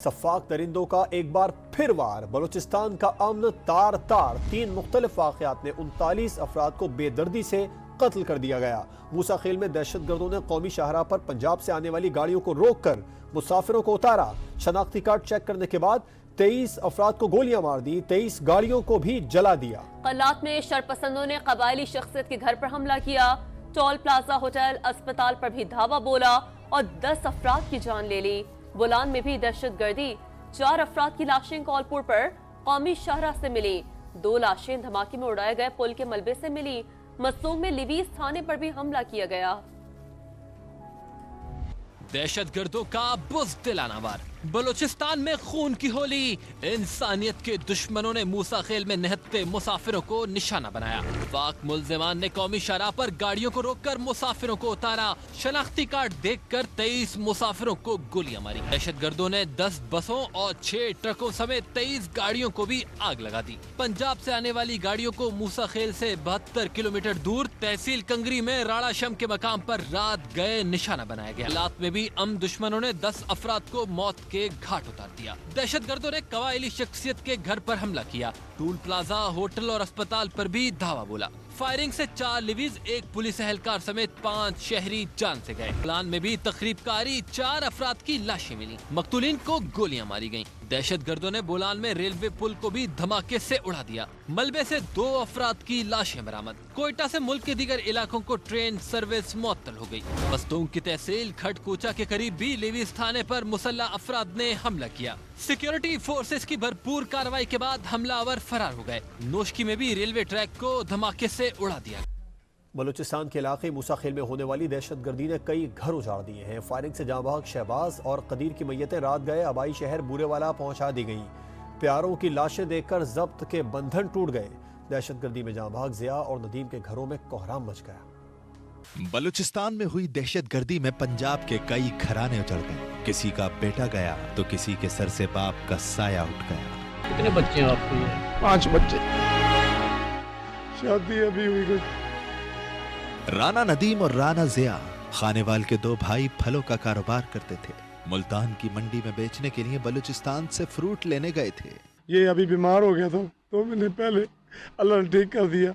سفاک درندوں کا ایک بار پھر وار، بلوچستان کا امن تار تار، 3 مختلف واقعات میں 39 افراد کو بے دردی سے قتل کر دیا گیا۔ موسیٰ خیل میں دہشت گردوں نے قومی شاہراہ پر پنجاب سے آنے والی گاڑیوں کو روک کر مسافروں کو اتارا۔ شناختی کارڈ چیک کرنے کے بعد 23 افراد کو گولیاں مار دی، 23 گاڑیوں کو بھی جلا دیا۔ قلات میں شرپسندوں نے قبائلی شخصیت کے گھر پر حملہ کیا، ٹول پلازا ہوٹل اسپتال پر بھی دھاوا بولا اور 10 افراد کی جان لے لی۔ بولان میں بھی دہشت گردی، 4 افراد کی لاشیں کولپور پر قومی شاہراہ سے ملی، 2 لاشیں دھماکے میں اڑائے گئے پل کے ملبے سے ملی۔ مصوم میں لیویز تھانے پر بھی حملہ کیا گیا۔ دہشت گردوں کا بزدلانہ وار، بلوچستان میں خون کی ہولی، انسانیت کے دشمنوں نے موسیٰ خیل میں نہتے مسافروں کو نشانہ بنایا۔ پاک ملزمان نے قومی شاہراہ پر گاڑیوں کو روک کر مسافروں کو اتارا، شناختی کارڈ دیکھ کر 23 مسافروں کو گولیاں ماری۔ دہشت گردوں نے 10 بسوں اور 6 ٹرکوں سمیت 23 گاڑیوں کو بھی آگ لگا دی۔ پنجاب سے آنے والی گاڑیوں کو موسیٰ خیل سے 72 کلومیٹر دور تحصیل کنگری میں راڑا شم کے مقام پر رات گئے نشانہ بنایا گیا۔ حالات میں بھی دشمنوں نے 10 افراد کو موت کے گھاٹ اتار دیا۔ دہشت گردوں نے قبائلی شخصیت کے گھر پر حملہ کیا، ٹول پلازا ہوٹل اور اسپتال پر بھی دھاوا بولا۔ فائرنگ سے 4 لیویز، 1 پولیس اہلکار سمیت 5 شہری جان سے گئے۔ پلان میں بھی تخریب کاری، 4 افراد کی لاشیں ملی، مقتولین کو گولیاں ماری گئیں۔ دہشت گردوں نے بولان میں ریلوے پل کو بھی دھماکے سے اڑا دیا، ملبے سے 2 افراد کی لاشیں برآمد۔ کوئٹہ سے ملک کے دیگر علاقوں کو ٹرین سروس معطل ہو گئی۔ پستون کی تحصیل کھٹ کوچا کے قریب بھی لیویز تھانے پر مسلح افراد نے حملہ کیا۔ سیکیورٹی فورسز کی بھرپور کارروائی کے بعد حملہ آور فرار ہو گئے۔ نوشکی میں بھی ریلوے ٹریک کو دھماکے سے اڑا دیا۔ بلوچستان کے علاقے موسیٰ خیل میں ہونے والی دہشت گردی نے کئی گھر اجاڑ دیے ہیں۔ فائرنگ سے جاں بحق شہباز اور قدیر کی میتیں رات گئے آبائی شہر بورے والا پہنچا دی گئیں۔ پیاروں کی لاشیں دیکھ کر ضبط کے بندھن ٹوٹ گئے۔ دہشت گردی میں جاں بحق ضیاء اور ندیم کے گھروں میں کوہرام مچ گیا۔ بلوچستان میں ہوئی دہشت گردی میں پنجاب کے کئی گھرانے اجڑ گئے، کسی کا بیٹا گیا تو کسی کے سر سے باپ کا سایہ اٹھ گیا۔ کتنے بچے ہیں آپ کے؟ 5 بچے، شادی ابھی ہوئی کچھ۔ رانا ندیم اور رانا ضیاء خانیوال کے 2 بھائی پھلوں کا کاروبار کرتے تھے۔ ملتان کی منڈی میں بیچنے کے لیے بلوچستان سے فروٹ لینے گئے تھے۔ یہ ابھی بیمار ہو گیا تھا، 2 مہینے پہلے اللہ نے ٹھیک کر دیا۔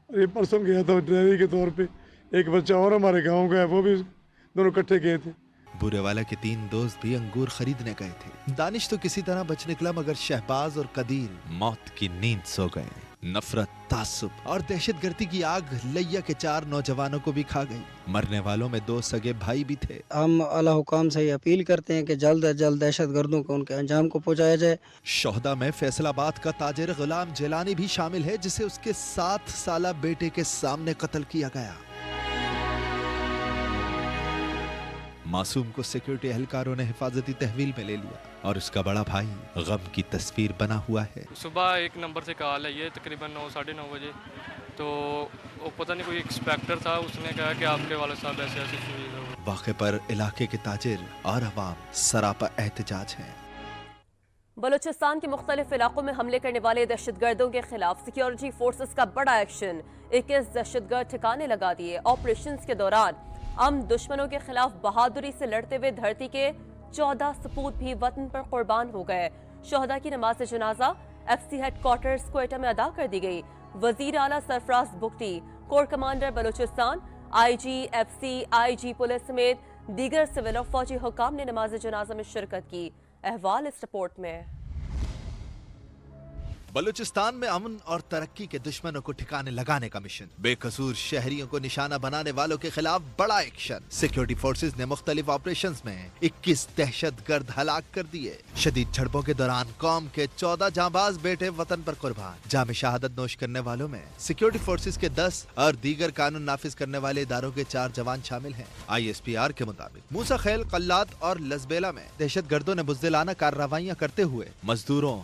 یہ پرسوں گیا تھا ڈرائیوری کے طور پہ۔ ایک بچہ اور ہمارے گاؤں کا ہے، وہ بھی دونوں اکٹھے گئے تھے۔ بورے والا کے 3 دوست بھی انگور خریدنے گئے تھے۔ دانش تو کسی طرح بچ نکلا، مگر شہباز اور قدیر موت کی نیند سو گئے۔ نفرت، تعصب اور دہشت گردی کی آگ لیا کے 4 نوجوانوں کو بھی کھا گئی۔ مرنے والوں میں 2 سگے بھائی بھی تھے۔ ہم اعلی حکام سے یہ اپیل کرتے ہیں کہ جلد از جلد دہشت گردوں کو ان کے انجام کو پہنچایا جائے۔ شہداء میں فیصل آباد کا تاجر غلام جیلانی بھی شامل ہے، جسے اس کے 7 سالہ بیٹے کے سامنے قتل کیا گیا۔ معصوم کو سیکیورٹی اہلکاروں نے حفاظتی تحویل میں لے لیا اور اس کا بڑا بھائی غم کی تصویر بنا ہوا ہے۔ صبح 1 نمبر سے کال ہے، یہ تقریباً 9 ساڑھے 9 بجے، تو وہ پتہ نہیں کوئی انسپیکٹر تھا، اس نے کہا کہ آپ کے والد صاحب ایسے ایسے شہید ہو۔ واقعے پر علاقے کے تاجر اور عوام سراپا احتجاج ہیں۔ بلوچستان کے مختلف علاقوں میں حملے کرنے والے دہشت گردوں کے خلاف سیکیورٹی فورسز کا بڑا ایکشن، 21 دہشت گرد ٹھکانے لگا دیے۔ آپریشنز کے دوران دشمنوں کے خلاف بہادری سے لڑتے ہوئے دھرتی کے 14 سپوت بھی وطن پر قربان ہو گئے۔ شہداء کی نماز جنازہ F C headquarters Quetta میں ادا کر دی گئی۔ وزیر اعلیٰ Sarfraz Bugti, corps commander Balochistan, I G F C, I G police سمیت دیگر سول اور فوجی حکام نے نماز جنازہ میں شرکت کی۔ احوال اس رپورٹ میں۔ بلوچستان میں امن اور ترقی کے دشمنوں کو ٹھکانے لگانے کا مشن، بے قصور شہریوں کو نشانہ بنانے والوں کے خلاف بڑا ایکشن۔ سیکیورٹی فورسز نے مختلف آپریشنز میں 21 دہشت گرد ہلاک کر دیے۔ شدید جھڑپوں کے دوران قوم کے 14 جانباز بیٹے وطن پر قربان۔ جام شہادت نوش کرنے والوں میں سیکیورٹی فورسز کے 10 اور دیگر قانون نافذ کرنے والے اداروں کے 4 جوان شامل ہیں۔ آئی ایس پی آر کے مطابق موسیٰ خیل، قلات اور لزبیلا میں دہشت گردوں نے بزدلانہ کارروائیاں کرتے ہوئے مزدوروں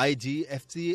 IG, FC,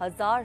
1000